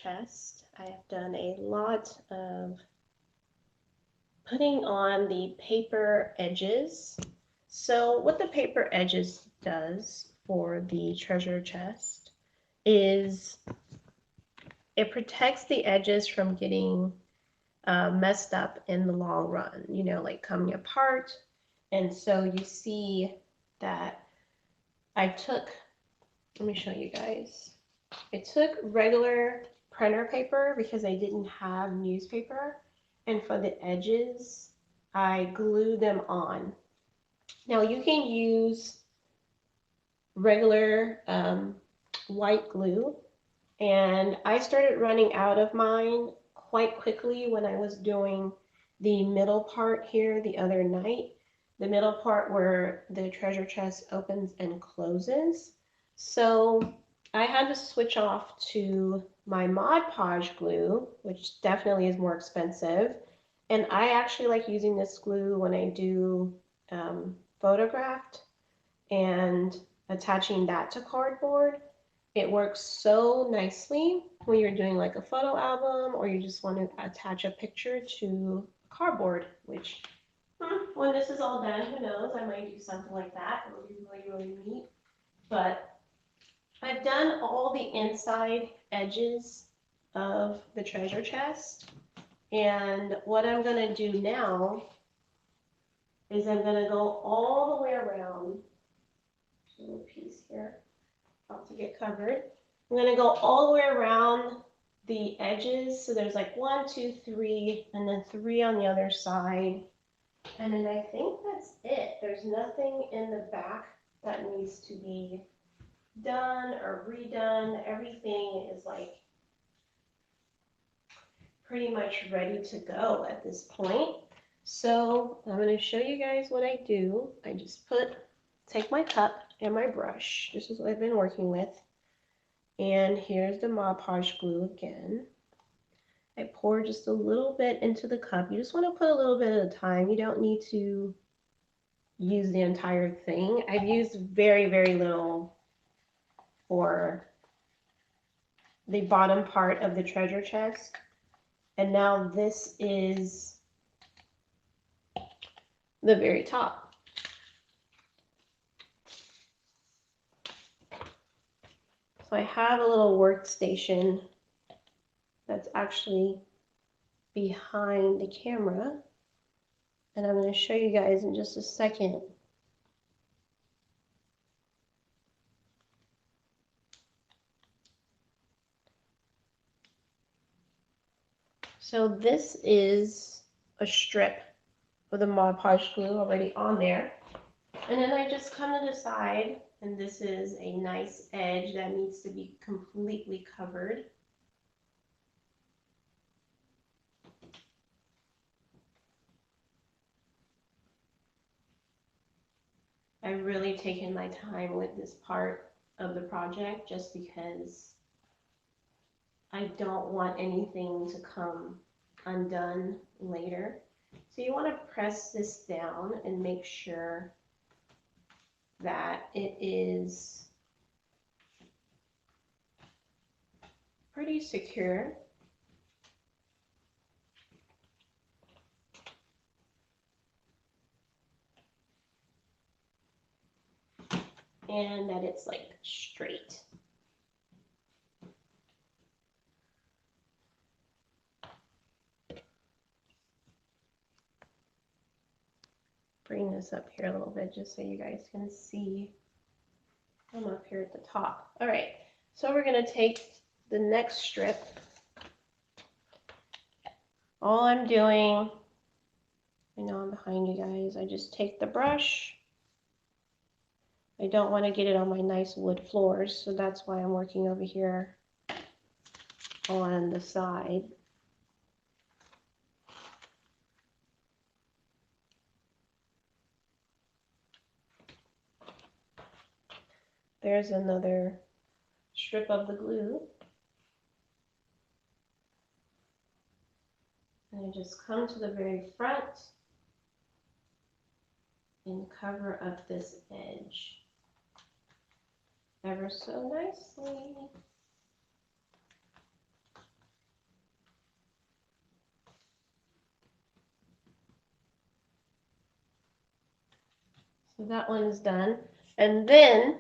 chest, I have done a lot of putting on the paper edges. So what the paper edges does for the treasure chest is it protects the edges from getting messed up in the long run, you know, like coming apart. And so you see that I took, let me show you guys. I took regular printer paper because I didn't have newspaper, and for the edges, I glued them on. Now you can use regular white glue, and I started running out of mine quite quickly when I was doing the middle part here the other night. The middle part where the treasure chest opens and closes. So I had to switch off to my Mod Podge glue, which definitely is more expensive. And I actually like using this glue when I do photographed and attaching that to cardboard. It works so nicely when you're doing like a photo album or you just want to attach a picture to cardboard, which when this is all done, who knows, I might do something like that. It would be really, really neat. But I've done all the inside edges of the treasure chest. And what I'm going to do now is I'm going to go all the way around. There's a little piece here about to get covered. I'm going to go all the way around the edges. So there's like 1, 2, 3, and then 3 on the other side. And then I think that's it. There's nothing in the back that needs to be done or redone. Everything is like pretty much ready to go at this point. So I'm going to show you guys what I do. I just take my cup and my brush. This is what I've been working with. And here's the Mod Podge glue again. I pour just a little bit into the cup. You just want to put a little bit at a time. You don't need to use the entire thing. I've used very, very little for the bottom part of the treasure chest. And now this is the very top. So I have a little workstation that's actually behind the camera, and I'm going to show you guys in just a second. So this is a strip of the Mod Podge glue already on there, and then I just come to the side, and this is a nice edge that needs to be completely covered. I've really taken my time with this part of the project just because I don't want anything to come undone later. So you want to press this down and make sure that it is pretty secure. And that it's like straight. Bring this up here a little bit just so you guys can see. I'm up here at the top. All right, so we're going to take the next strip. All I'm doing, I know I'm behind you guys, I just take the brush. I don't want to get it on my nice wood floors, so that's why I'm working over here on the side. There's another strip of the glue. And I just come to the very front and cover up this edge ever so nicely. So that one's done. And then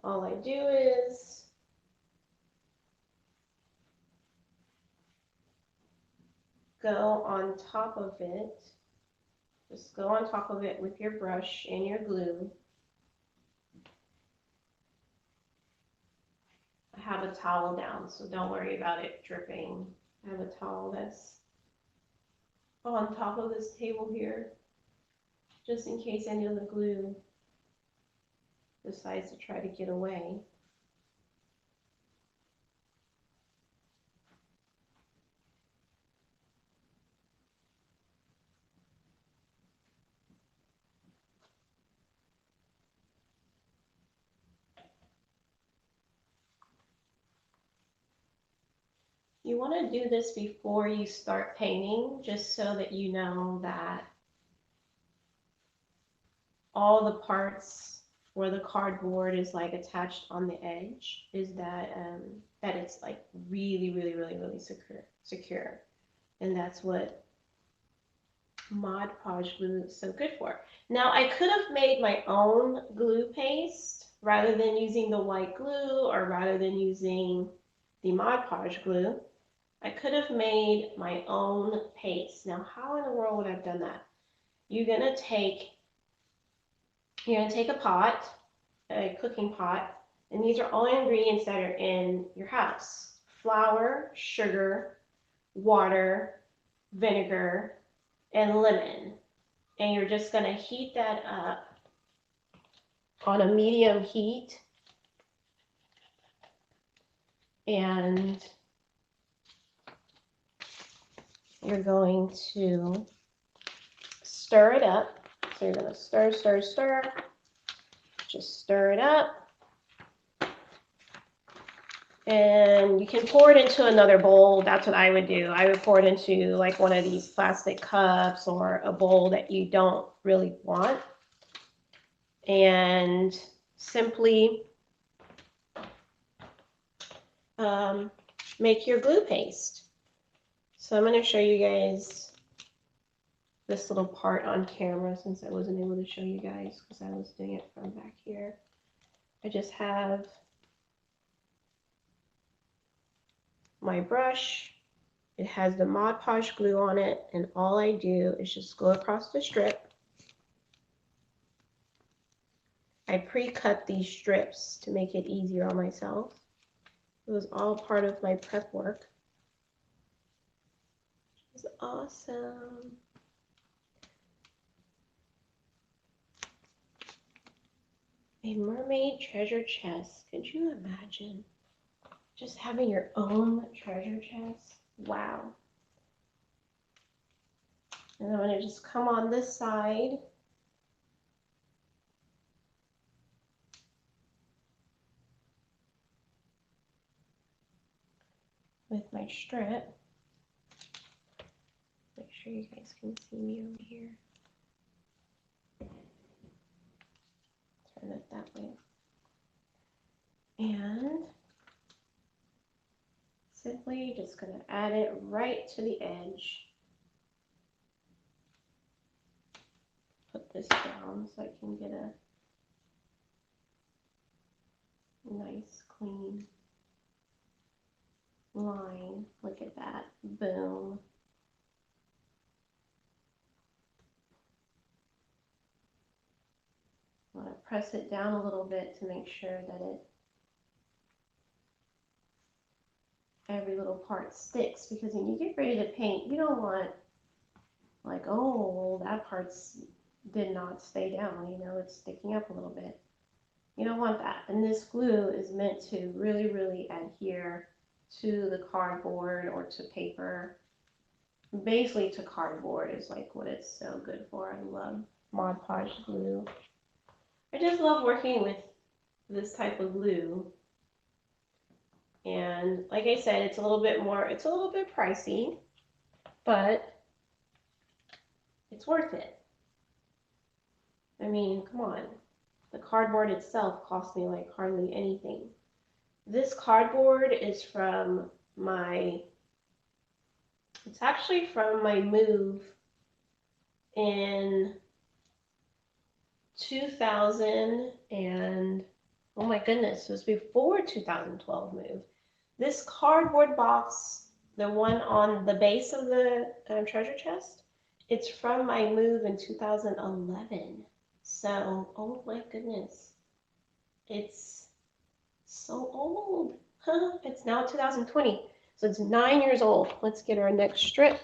all I do is go on top of it. Just go on top of it with your brush and your glue. I have a towel down, so don't worry about it dripping. I have a towel that's on top of this table here, just in case any of the glue decides to try to get away. You want to do this before you start painting, just so that you know that all the parts where the cardboard is like attached on the edge is that that it's like really secure. And that's what Mod Podge glue is so good for. Now I could have made my own glue paste rather than using the white glue, or rather than using the Mod Podge glue. I could have made my own paste. Now how in the world would I have done that? You're gonna take a pot, a cooking pot, and these are all ingredients that are in your house: flour, sugar, water, vinegar, and lemon. And you're just going to heat that up on a medium heat, and you're going to stir it up. So you're going to stir, just stir it up. And you can pour it into another bowl. That's what I would do. I would pour it into like one of these plastic cups, or a bowl that you don't really want. And simply make your glue paste. So I'm going to show you guys this little part on camera, since I wasn't able to show you guys because I was doing it from back here. I just have my brush. It has the Mod Podge glue on it, and all I do is just go across the strip. I pre-cut these strips to make it easier on myself. It was all part of my prep work. It's awesome. A mermaid treasure chest. Could you imagine just having your own treasure chest? Wow. And I'm going to just come on this side. With my strip. Make sure you guys can see me over here. Turn it that way. And simply just going to add it right to the edge. Put this down so I can get a nice clean line. Look at that. Boom. I want to press it down a little bit to make sure that every little part sticks, because when you get ready to paint, you don't want like, oh, that part's did not stay down, you know, it's sticking up a little bit. You don't want that. And this glue is meant to really adhere to the cardboard or to paper. Basically to cardboard is like what it's so good for. I love Mod Podge glue. I just love working with this type of glue. And like I said, it's a little bit pricey, but it's worth it. I mean, come on. The cardboard itself cost me like hardly anything. This cardboard is from it's actually from my move in 2000 and, oh my goodness, it was before 2012 move. This cardboard box, the one on the base of the treasure chest, it's from my move in 2011. So, oh my goodness, it's so old. It's now 2020, so it's 9 years old. Let's get our next strip.